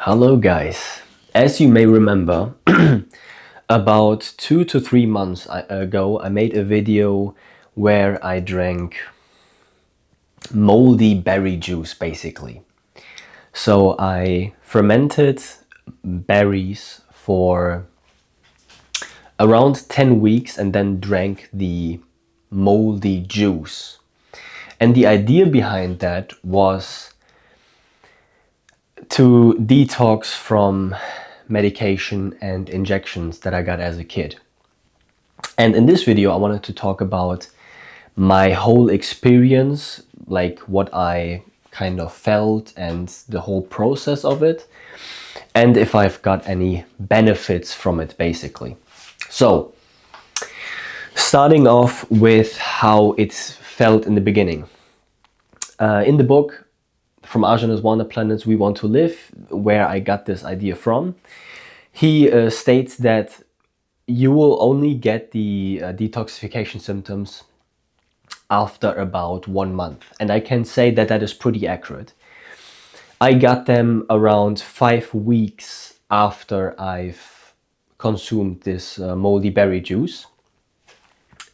Hello guys. As you may remember, about 2 to 3 months ago I made a video where I drank moldy berry juice basically. So I fermented berries for around 10 weeks and then drank the moldy juice. And the idea behind that was to detox from medication and injections that I got as a kid. And in this video, I wanted to talk about my whole experience, like what I kind of felt and the whole process of it, and if I've got any benefits from it, basically. So, starting off with how it felt in the beginning. In the book, from Aajonus Vonderplanitz, We Want to Live, where I got this idea from, he states that you will only get the detoxification symptoms after about 1 month. And I can say that that is pretty accurate. I got them around 5 weeks after I've consumed this moldy berry juice.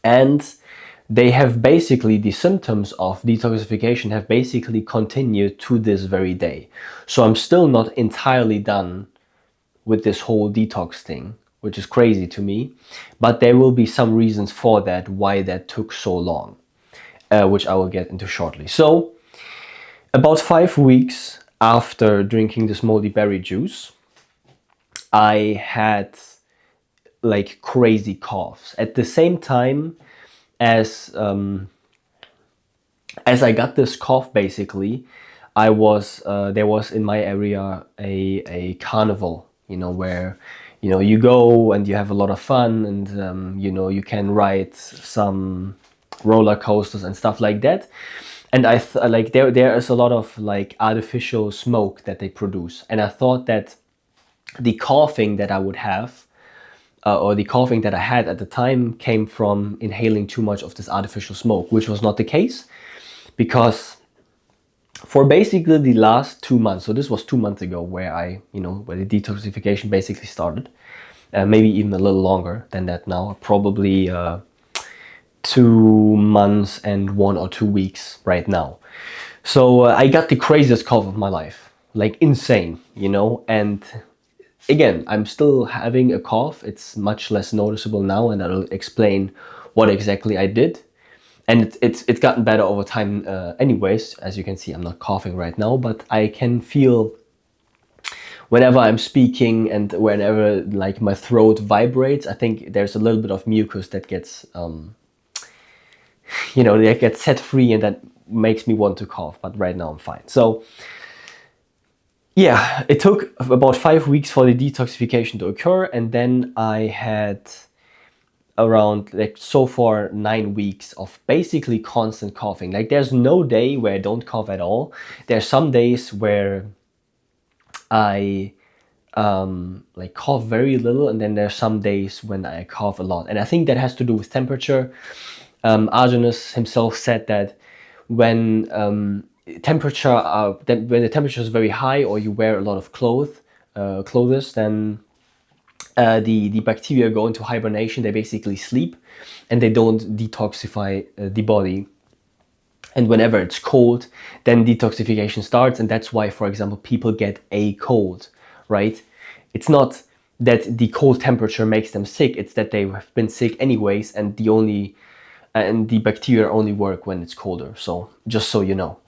And they have basically, the symptoms of detoxification have basically continued to this very day. So I'm still not entirely done with this whole detox thing, which is crazy to me. But there will be some reasons for that, why that took so long, which I will get into shortly. So about 5 weeks after drinking this moldy berry juice, I had like crazy coughs. At the same time as I got this cough, basically, I was there was in my area a carnival, where you go and you have a lot of fun, and you can ride some roller coasters and stuff like that. And I like there is a lot of like artificial smoke that they produce, and I thought that the coughing that I would have, or the coughing that I had at the time, came from inhaling too much of this artificial smoke, which was not the case, because for basically the last 2 months, so this was 2 months ago where where the detoxification basically started, maybe even a little longer than that now, probably 2 months and 1 or 2 weeks right now. So I got the craziest cough of my life, like insane, and again, I'm still having a cough. It's much less noticeable now, and I'll explain what exactly I did. And it's gotten better over time anyways. As you can see, I'm not coughing right now, but I can feel whenever I'm speaking and whenever like my throat vibrates, I think there's a little bit of mucus that gets, that gets set free, and that makes me want to cough. But right now I'm fine. So yeah, it took about 5 weeks for the detoxification to occur, and then I had around, like, so far 9 weeks of basically constant coughing. Like, there's no day where I don't cough at all. There's some days where I like cough very little, and then there's some days when I cough a lot. And I think that has to do with temperature. Aajonus himself said that when when the temperature is very high, or you wear a lot of clothes, then the bacteria go into hibernation. They basically sleep, and they don't detoxify the body. And whenever it's cold, then detoxification starts, and that's why, for example, people get a cold, right? It's not that the cold temperature makes them sick; it's that they have been sick anyways, and the bacteria only work when it's colder. So just so you know.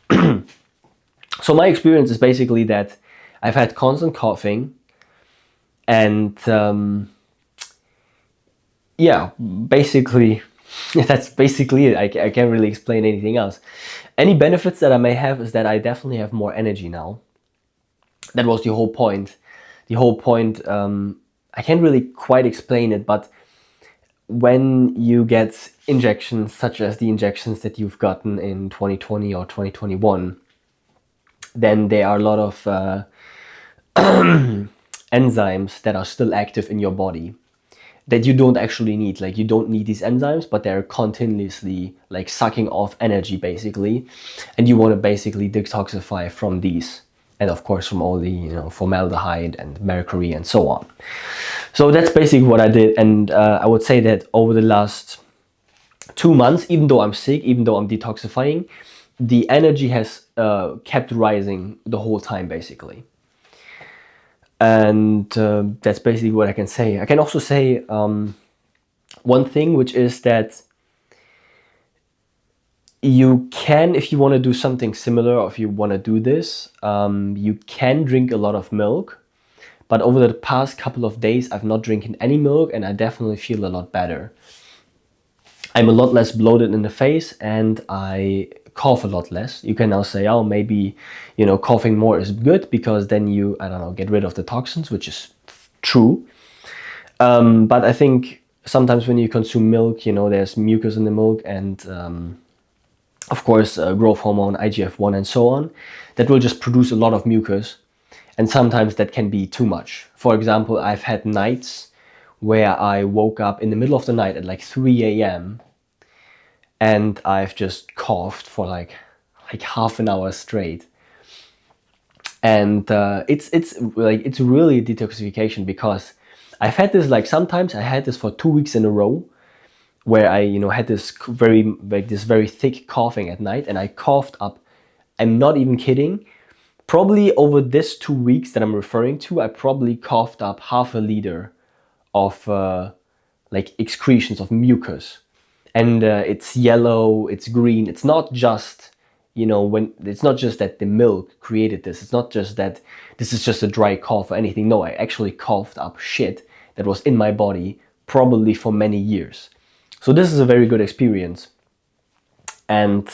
So my experience is basically that I've had constant coughing, and yeah, basically that's basically it. I can't really explain anything else. Any benefits that I may have is that I definitely have more energy now. That was the whole point. The whole point, I can't really quite explain it, but when you get injections such as the injections that you've gotten in 2020 or 2021, then there are a lot of enzymes that are still active in your body that you don't actually need. Like, you don't need these enzymes, but they're continuously like sucking off energy basically, and you want to basically detoxify from these and of course from all the, you know, formaldehyde and mercury and so on. So that's basically what I did, and I would say that over the last 2 months, even though I'm sick, even though I'm detoxifying, the energy has kept rising the whole time basically. And that's basically what I can say. I can also say one thing, which is that you can, if you want to do something similar, or if you want to do this, you can drink a lot of milk. But over the past couple of days, I've not drinking any milk, and I definitely feel a lot better. I'm a lot less bloated in the face, and I cough a lot less. You can now say, oh, maybe, you know, coughing more is good because then you, I don't know, get rid of the toxins, which is true. But I think sometimes when you consume milk, you know, there's mucus in the milk, and of course, growth hormone, IGF-1 and so on, that will just produce a lot of mucus. And sometimes that can be too much. For example, I've had nights where I woke up in the middle of the night at like 3 a.m. and I've just coughed for like half an hour straight. And it's really detoxification, because I've had this, like, sometimes I had this for 2 weeks in a row, where I, you know, had this very thick coughing at night, and I coughed up, I'm not even kidding, probably over this 2 weeks that I'm referring to, I probably coughed up half a liter of like excretions of mucus. And it's yellow, it's green. It's not just, you know, it's not just that the milk created this. It's not just that this is just a dry cough or anything. No, I actually coughed up shit that was in my body probably for many years. So this is a very good experience. And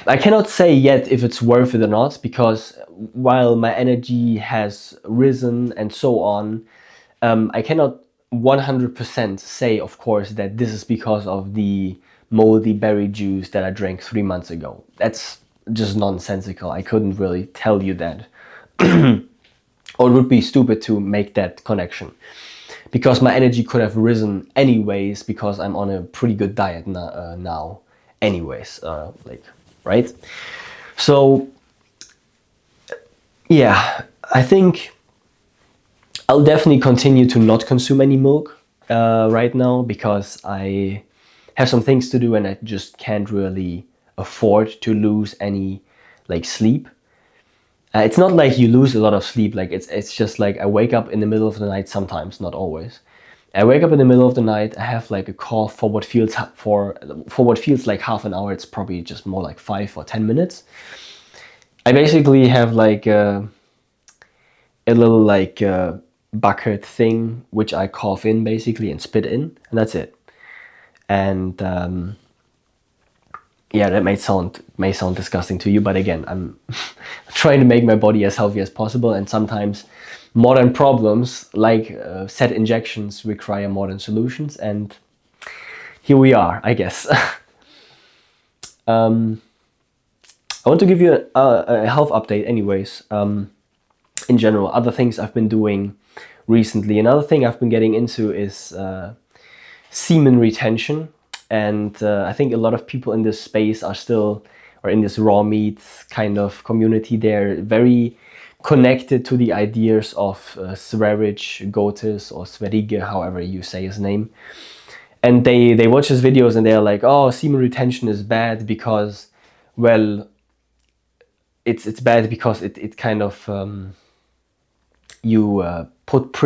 I cannot say yet if it's worth it or not, because while my energy has risen and so on, I cannot 100% say, of course, that this is because of the moldy berry juice that I drank 3 months ago. That's just nonsensical. I couldn't really tell you that. Or it would be stupid to make that connection, because my energy could have risen anyways, because I'm on a pretty good diet now anyways, like, right? So yeah, I think I'll definitely continue to not consume any milk right now, because I have some things to do and I just can't really afford to lose any, like, sleep. It's not like you lose a lot of sleep, like it's just like I wake up in the middle of the night sometimes, not always. I wake up in the middle of the night, I have like a cough for what feels like half an hour. It's probably just more like 5 or 10 minutes. I basically have like a little like bucket thing which I cough in basically and spit in, and that's it. And yeah, that may sound disgusting to you, but again, I'm trying to make my body as healthy as possible, and sometimes modern problems like set injections require modern solutions, and here we are, I guess. I want to give you a health update anyways. In general, other things I've been doing recently. Another thing I've been getting into is semen retention. And I think a lot of people in this space are still, or in this raw meat kind of community, they're very connected to the ideas of Sverige Gotis, or Sverige, however you say his name. And they watch his videos and they're like, oh, semen retention is bad because, well, it's bad because it kind of you put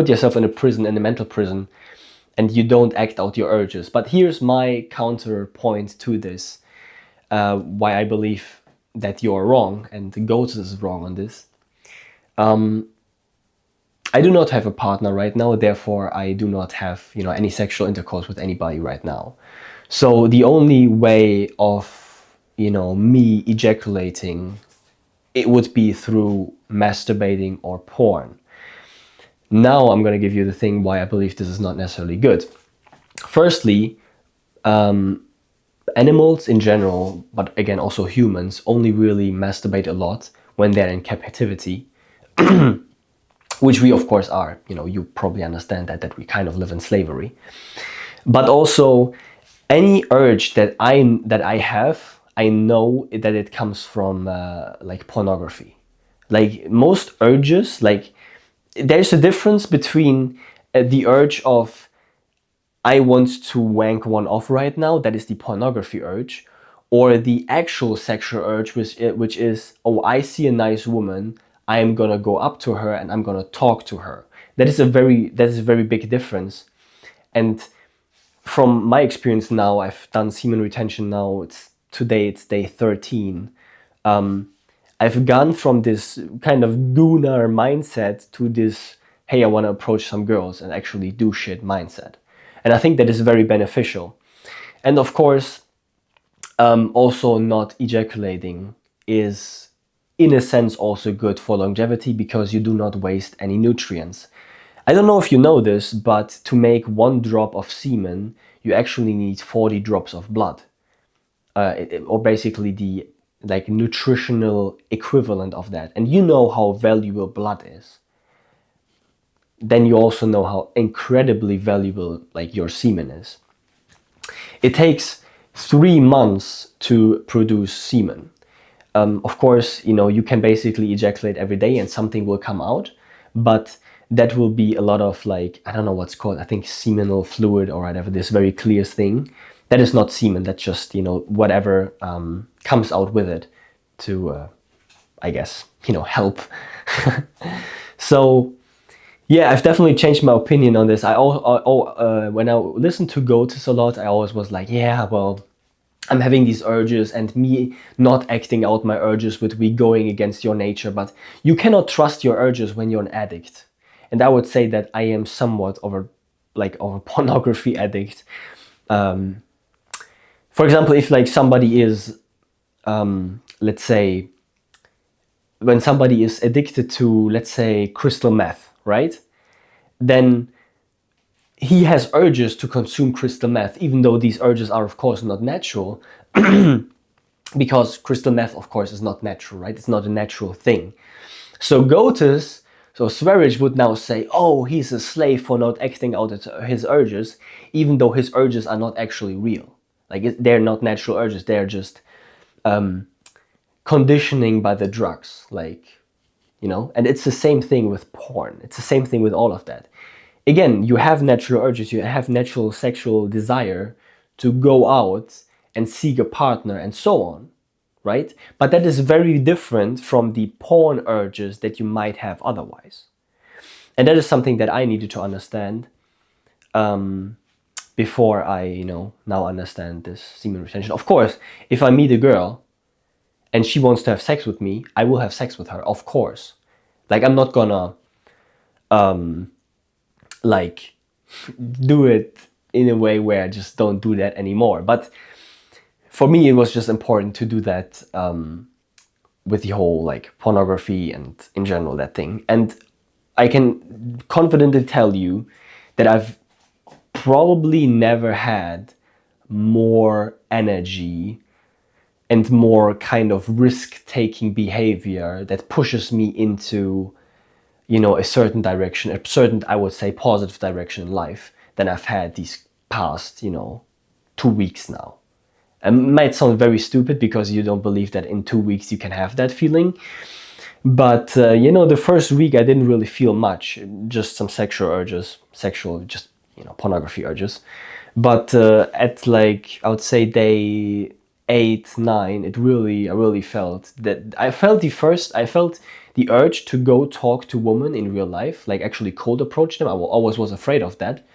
yourself in a prison, in a mental prison, and you don't act out your urges. But here's my counterpoint to this, why I believe that you're wrong and the Goats is wrong on this. I do not have a partner right now, therefore I do not have, you know, any sexual intercourse with anybody right now. So the only way of, you know, me ejaculating, it would be through masturbating or porn. Now I'm going to give you the thing why I believe this is not necessarily good. Firstly, animals in general, but again also humans, only really masturbate a lot when they're in captivity, which we of course are. You know, you probably understand that we kind of live in slavery. But also, any urge that I have, I know that it comes from like pornography. Like most urges, like there's a difference between the urge of I want to wank one off right now, that is the pornography urge, or the actual sexual urge, which is, oh, I see a nice woman, I am gonna go up to her and I'm gonna talk to her. That is a very big difference. And from my experience now, I've done semen retention now. It's day 13. I've gone from this kind of gooner mindset to this, hey, I want to approach some girls and actually do shit mindset. And I think that is very beneficial. And of course, also not ejaculating is, in a sense, also good for longevity because you do not waste any nutrients. I don't know if you know this, but to make 1 drop of semen, you actually need 40 drops of blood. Or basically the like nutritional equivalent of that. And you know how valuable blood is. Then you also know how incredibly valuable like your semen is. It takes 3 months to produce semen. Of course, you can basically ejaculate every day and something will come out, but that will be a lot of like, I don't know what's called, I think seminal fluid or whatever, this very clear thing. That is not semen, that's just, whatever comes out with it to, I guess, help. So, yeah, I've definitely changed my opinion on this. When I listened to Goatis a lot, I always was like, yeah, well, I'm having these urges and me not acting out my urges would be going against your nature. But you cannot trust your urges when you're an addict. And I would say that I am somewhat of a pornography addict. For example, if like somebody is, let's say, when somebody is addicted to, let's say, crystal meth, right? Then he has urges to consume crystal meth, even though these urges are, of course, not natural, because crystal meth, of course, is not natural, right? It's not a natural thing. So Sverige would now say, oh, he's a slave for not acting out his urges, even though his urges are not actually real. Like, they're not natural urges, they're just conditioning by the drugs, like, and it's the same thing with porn. It's the same thing with all of that. Again, you have natural urges, you have natural sexual desire to go out and seek a partner and so on, right? But that is very different from the porn urges that you might have otherwise. And that is something that I needed to understand before I, now understand this semen retention. Of course, if I meet a girl and she wants to have sex with me, I will have sex with her, of course. Like, I'm not gonna like do it in a way where I just don't do that anymore. But for me, it was just important to do that with the whole like pornography and in general that thing. And I can confidently tell you that I've probably never had more energy and more kind of risk-taking behavior that pushes me into, a certain direction, a certain, I would say, positive direction in life than I've had these past, 2 weeks now. It might sound very stupid because you don't believe that in 2 weeks you can have that feeling. But, the first week I didn't really feel much, just some sexual urges, pornography urges. But at like, I would say day 8, 9, I really felt that. I felt the urge to go talk to women in real life, like actually cold approach them. I always was afraid of that.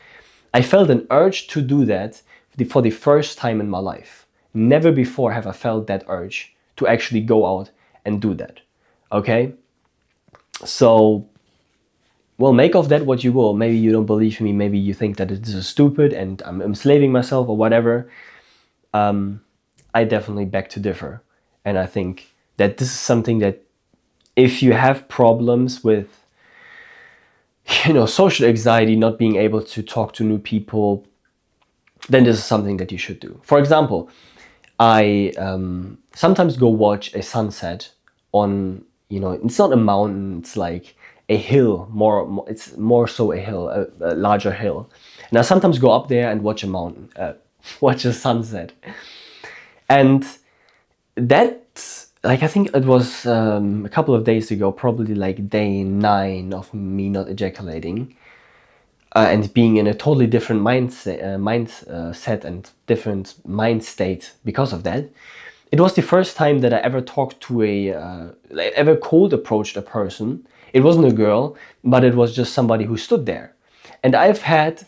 I felt an urge to do that for the first time in my life. Never before have I felt that urge to actually go out and do that. Okay? So, well, make of that what you will. Maybe you don't believe me. Maybe you think that this is stupid and I'm enslaving myself or whatever. I definitely beg to differ. And I think that this is something that if you have problems with, social anxiety, not being able to talk to new people, then this is something that you should do. For example, I sometimes go watch a sunset on, it's not a mountain, it's like a hill, it's more so a hill, a larger hill. And I sometimes go up there and watch a sunset. And that, like, I think it was a couple of days ago, probably like day 9 of me not ejaculating, and being in a totally different mindset and different mind state because of that. It was the first time that I ever talked to ever cold approached a person. It wasn't a girl, but it was just somebody who stood there. And I had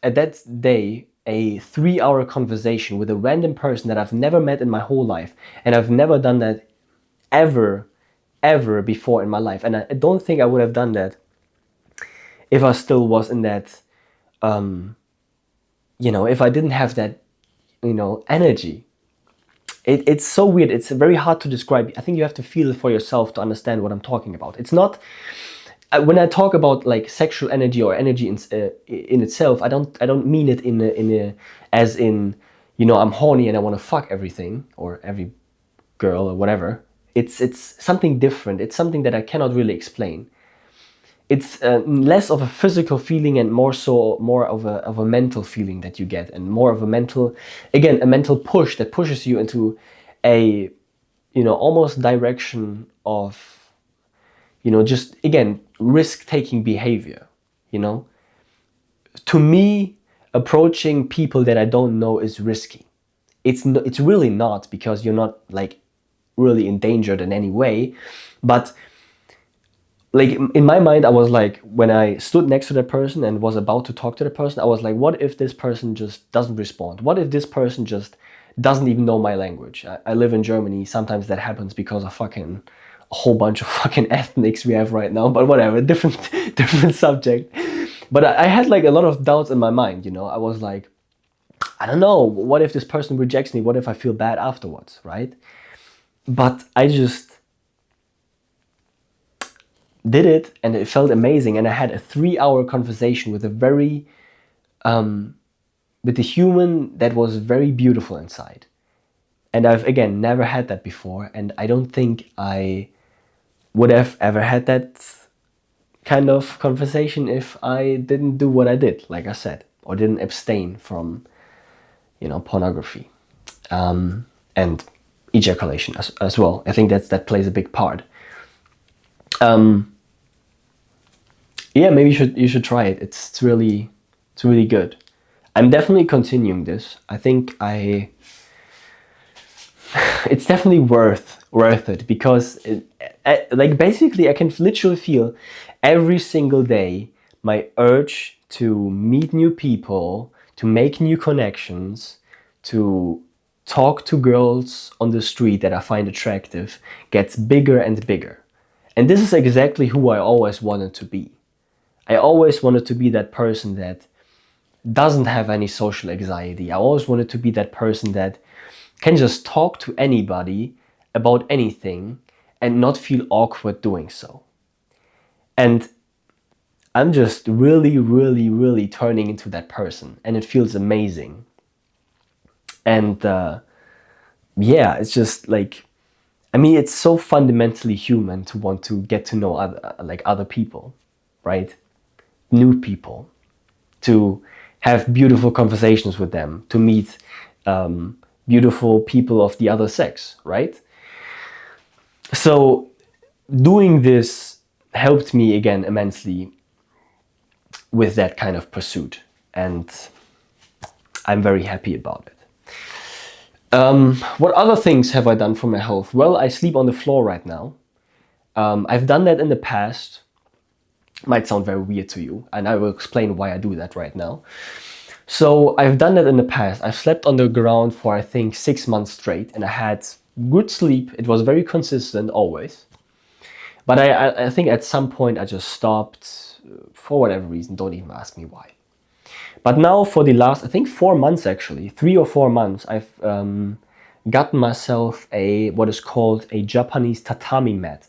at that day a 3-hour conversation with a random person that I've never met in my whole life. And I've never done that ever before in my life. And I don't think I would have done that if I still was in that, if I didn't have that, energy. It's so weird. It's very hard to describe. I think you have to feel it for yourself to understand what I'm talking about. It's not, when I talk about like sexual energy or energy in itself, I don't mean it as in, I'm horny and I want to fuck everything or every girl or whatever. It's something different. It's something that I cannot really explain. It's less of a physical feeling and more of a mental feeling that you get, and more of a mental push that pushes you into a, almost direction of, just again, risk-taking behavior. To me, approaching people that I don't know is risky. It's really not, because you're not like really endangered in any way, but like in my mind, I was like, when I stood next to that person and was about to talk to the person, I was like, what if this person just doesn't respond? What if this person just doesn't even know my language? I live in Germany. Sometimes that happens because of a whole bunch of fucking ethnics we have right now, but whatever, different subject. But I had like a lot of doubts in my mind, I was like, I don't know, what if this person rejects me? What if I feel bad afterwards, right? But I just did it, and it felt amazing. And I had a 3-hour conversation with a human that was very beautiful inside. And I've, again, never had that before. And I don't think I would have ever had that kind of conversation if I didn't do what I did, like I said, or didn't abstain from, pornography, and ejaculation as well. I think that plays a big part. Yeah, maybe you should try it. It's really good. I'm definitely continuing this. I think it's definitely worth it, because like basically I can literally feel every single day my urge to meet new people, to make new connections, to talk to girls on the street that I find attractive gets bigger and bigger. And this is exactly who I always wanted to be. I always wanted to be that person that doesn't have any social anxiety. I always wanted to be that person that can just talk to anybody about anything and not feel awkward doing so. And I'm just really turning into that person, and it feels amazing. And yeah, it's just like, it's so fundamentally human to want to get to know other people, right? New people, to have beautiful conversations with them, to meet beautiful people of the other sex, right? So doing this helped me again immensely with that kind of pursuit, and I'm very happy about it. What other things have I done for my health? Well, I sleep on the floor right now. I've done that in the past. Might sound very weird to you, and I will explain why I do that right now. So I've done that in the past. I've slept on the ground for, I think, 6 months straight, and I had good sleep. It was very consistent always. But I think at some point I just stopped for whatever reason. Don't even ask me why. But now for the last, I think 4 months actually, 3 or 4 months, I've gotten myself what is called a Japanese tatami mat.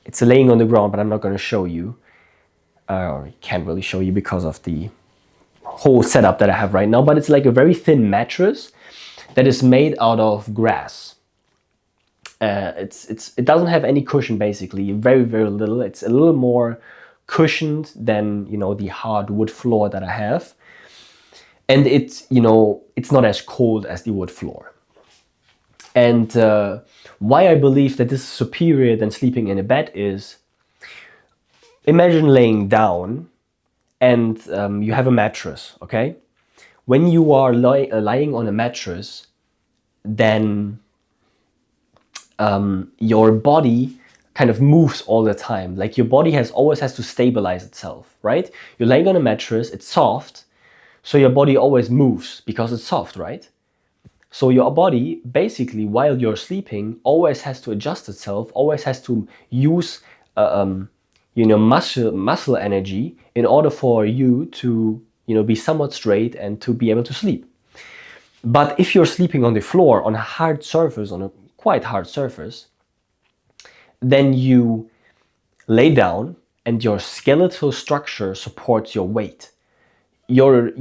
It's laying on the ground, but I'm not going to show you. Or I can't really show you because of the whole setup that I have right now. But it's like a very thin mattress that is made out of grass. It doesn't have any cushion basically, very little. It's a little more cushioned than the hard wood floor that I have, and it's not as cold as the wood floor. And why I believe that this is superior than sleeping in a bed is, imagine laying down and you have a mattress, okay? When you are lying on a mattress, then your body kind of moves all the time. Like your body always has to stabilize itself, right? You're laying on a mattress, it's soft, so your body always moves because it's soft, right? So your body, basically, while you're sleeping, always has to adjust itself, always has to use muscle energy in order for you to be somewhat straight and to be able to sleep. But if you're sleeping on the floor, on a hard surface, on a quite hard surface, then you lay down and your skeletal structure supports your weight. Your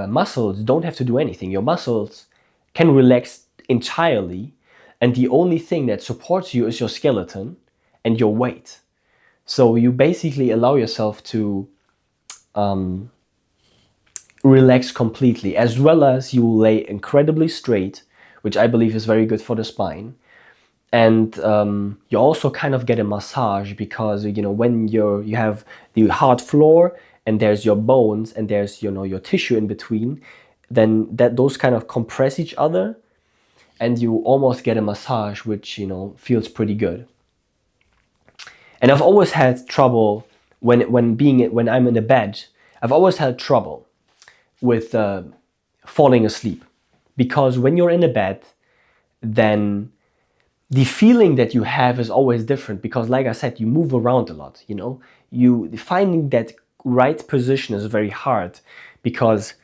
muscles don't have to do anything. Your muscles can relax entirely, and the only thing that supports you is your skeleton and your weight. So you basically allow yourself to relax completely, as well as you lay incredibly straight, which I believe is very good for the spine. And you also kind of get a massage, because when you have the hard floor and there's your bones and there's your tissue in between, then those kind of compress each other, and you almost get a massage, which feels pretty good. And I've always had trouble when I'm in a bed. I've always had trouble with falling asleep, because when you're in a bed, then the feeling that you have is always different, because like I said, you move around a lot. You finding that right position is very hard, because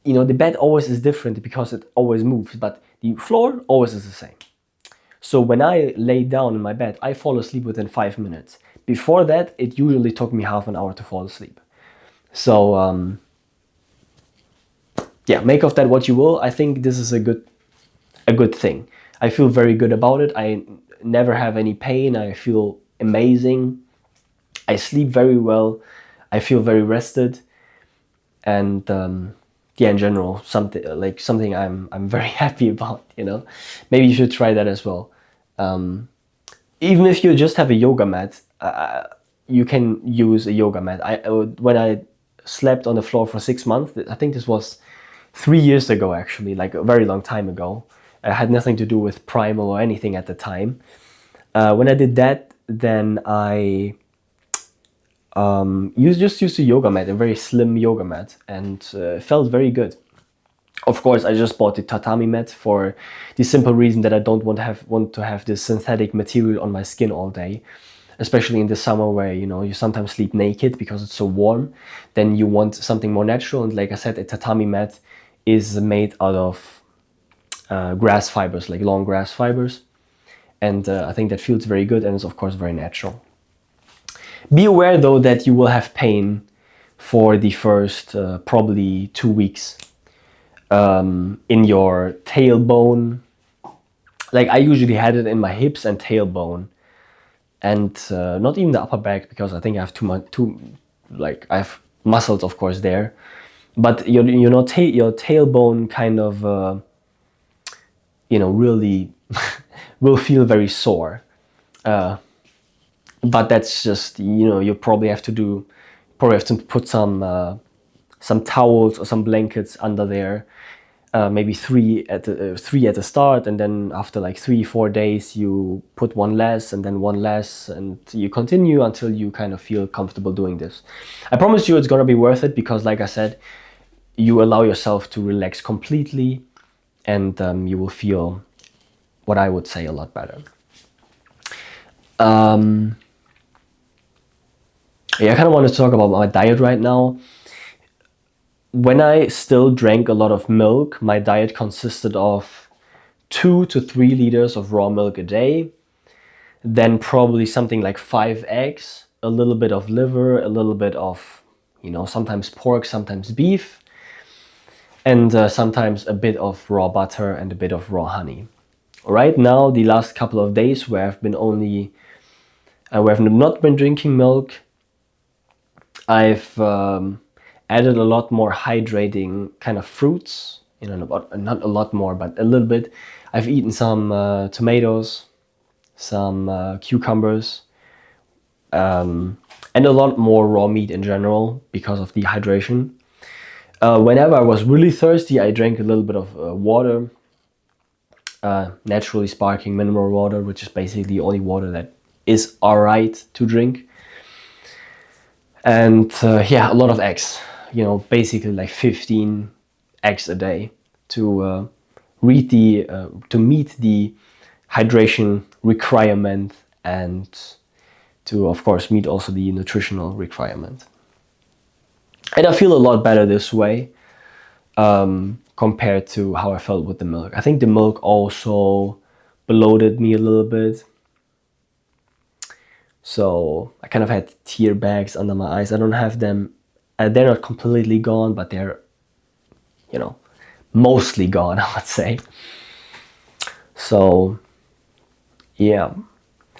the bed always is different because it always moves, but the floor always is the same. So when I lay down in my bed, I fall asleep within 5 minutes. Before that, it usually took me half an hour to fall asleep. So yeah, make of that what you will. I think this is a good thing. I feel very good about it. I never have any pain. I feel amazing. I sleep very well. I feel very rested, and yeah, in general, something I'm very happy about. Maybe you should try that as well. Even if you just have a yoga mat, you can use a yoga mat. When I slept on the floor for 6 months, I think this was 3 years ago, actually, like a very long time ago. It had nothing to do with primal or anything at the time. When I did that, then I used a yoga mat, a very slim yoga mat, and felt very good. Of course, I just bought the tatami mat for the simple reason that I don't want to have this synthetic material on my skin all day, especially in the summer, where you sometimes sleep naked because it's so warm. Then you want something more natural, and like I said, a tatami mat is made out of grass fibers, like long grass fibers, and I think that feels very good, and it's of course very natural. Be aware though that you will have pain for the first probably 2 weeks in your tailbone. Like I usually had it in my hips and tailbone, and not even the upper back, because I think I have I have muscles of course there, but your tailbone kind of really will feel very sore. But that's just you probably have to put some towels or some blankets under there. Maybe three at the start, and then after like 3-4 days you put one less, and then one less, and you continue until you kind of feel comfortable doing this. I promise you it's gonna be worth it, because like I said, you allow yourself to relax completely, and you will feel, what I would say, a lot better. Yeah, I kind of want to talk about my diet right now. When I still drank a lot of milk, my diet consisted of 2 to 3 liters of raw milk a day, then probably something like 5 eggs, a little bit of liver, a little bit of, sometimes pork, sometimes beef, and sometimes a bit of raw butter and a bit of raw honey. Right now, the last couple of days where I've not been drinking milk, I've added a lot more hydrating kind of fruits you know, not a lot more, but a little bit. I've eaten some tomatoes, some cucumbers, and a lot more raw meat in general because of dehydration. Whenever I was really thirsty, I drank a little bit of water, naturally sparkling mineral water, which is basically the only water that is alright to drink. And yeah, a lot of eggs, you know, basically like 15 eggs a day to meet the hydration requirement, and to, of course, meet also the nutritional requirement. And I feel a lot better this way compared to how I felt with the milk. I think the milk also bloated me a little bit. So I kind of had tear bags under my eyes. I don't have them. They're not completely gone, but they're, you know, mostly gone, I would say. So yeah.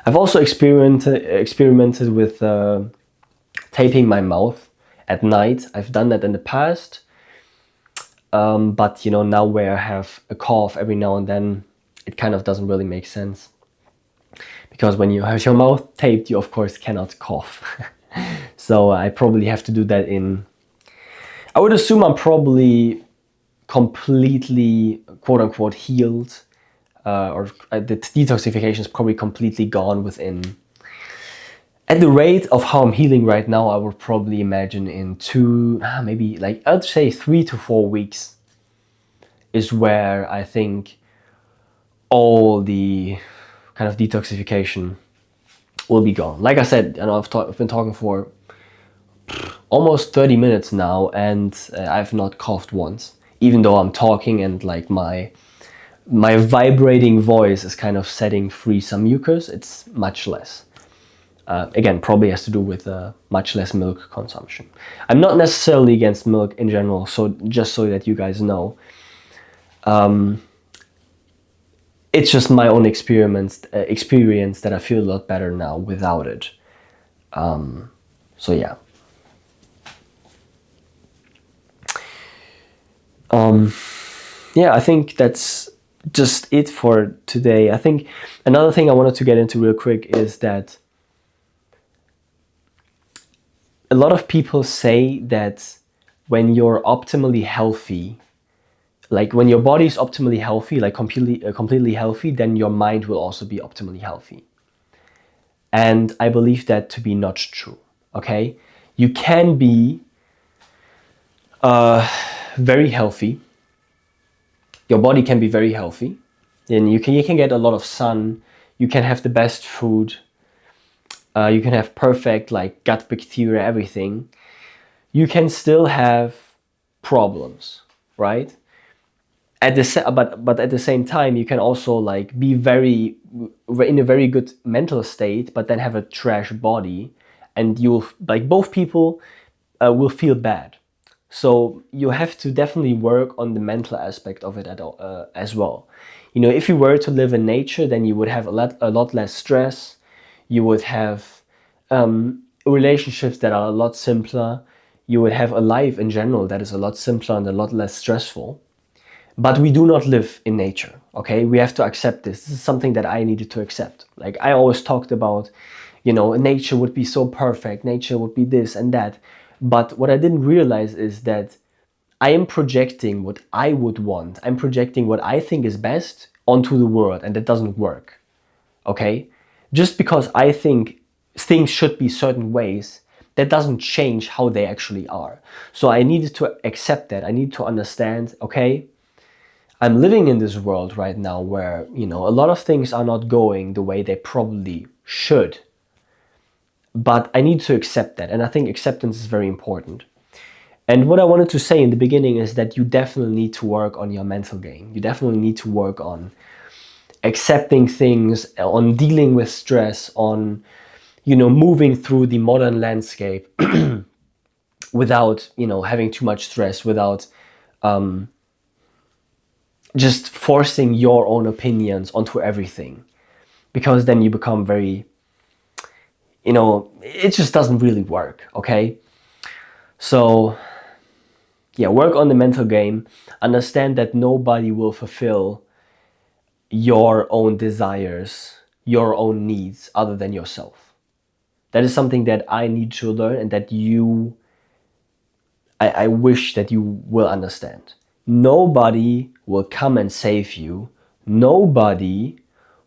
I've also experimented with taping my mouth at night. I've done that in the past. But you know, now where I have a cough every now and then, it kind of doesn't really make sense. Because when you have your mouth taped, you of course cannot cough. So I probably have to do that I would assume I'm probably completely, quote unquote, healed. Or the detoxification is probably completely gone within. At the rate of how I'm healing right now, I would probably imagine in maybe like, I'd say 3 to 4 weeks is where I think all the kind of detoxification will be gone. Like I said, I've been talking for almost 30 minutes now, and I've not coughed once, even though I'm talking and like my vibrating voice is kind of setting free some mucus. It's much less. Again, probably has to do with much less milk consumption. I'm not necessarily against milk in general, so just so that you guys know. It's just my own experience that I feel a lot better now without it. So yeah. Yeah, I think that's just it for today. I think another thing I wanted to get into real quick is that a lot of people say that when you're optimally healthy, like when your body is optimally healthy, like completely healthy, then your mind will also be optimally healthy. And I believe that to be not true. Okay, you can be very healthy. Your body can be very healthy. Then you can get a lot of sun. You can have the best food. You can have perfect like gut bacteria, everything. You can still have problems, right? But at the same time, you can also like be in a very good mental state, but then have a trash body, and you'll like both people will feel bad. So you have to definitely work on the mental aspect of it as well. You know, if you were to live in nature, then you would have a lot less stress. You would have relationships that are a lot simpler. You would have a life in general that is a lot simpler and a lot less stressful. But we do not live in nature, okay? We have to accept this. This is something that I needed to accept. Like I always talked about, you know, nature would be so perfect. Nature would be this and that. But what I didn't realize is that I am projecting what I would want. I'm projecting what I think is best onto the world, and that doesn't work, okay? Just because I think things should be certain ways, that doesn't change how they actually are. So I needed to accept that. I need to understand, okay, I'm living in this world right now where, you know, a lot of things are not going the way they probably should. But I need to accept that. And I think acceptance is very important. And what I wanted to say in the beginning is that you definitely need to work on your mental game. You definitely need to work on accepting things, on dealing with stress, on, you know, moving through the modern landscape without, you know, having too much stress, without just forcing your own opinions onto everything, because then you become very, you know, it just doesn't really work, okay? So yeah, work on the mental game. Understand that nobody will fulfill your own desires, your own needs other than yourself. That is something that I need to learn, and that I wish that you will understand. Nobody will come and save you. Nobody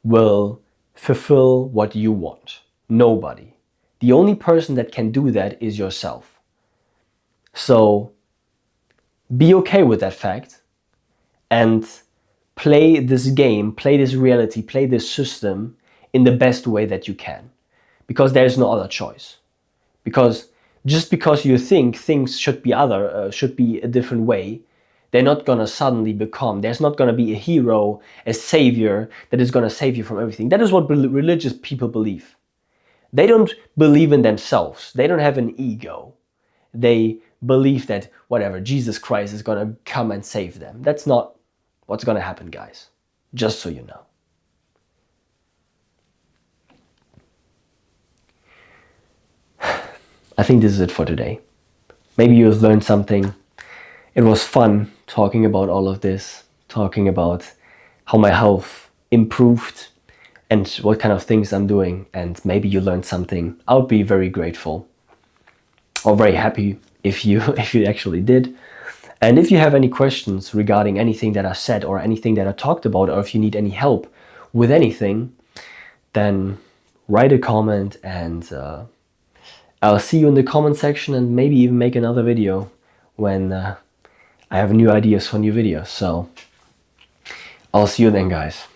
will fulfill what you want. Nobody. The only person that can do that is yourself. So be okay with that fact and play this game, play this reality, play this system in the best way that you can. Because there is no other choice. Because just because you think things should be a different way, they're not gonna suddenly become. There's not gonna be a hero, a savior that is gonna save you from everything. That is what religious people believe. They don't believe in themselves. They don't have an ego. They believe that whatever, Jesus Christ is gonna come and save them. That's not what's gonna happen, guys. Just so you know. I think this is it for today. Maybe you've learned something. It was fun talking about all of this, talking about how my health improved and what kind of things I'm doing, and maybe you learned something. I would be very grateful or very happy if you actually did. And if you have any questions regarding anything that I said or anything that I talked about, or if you need any help with anything, then write a comment, and I'll see you in the comment section, and maybe even make another video when I have new ideas for new videos. So I'll see you then, guys.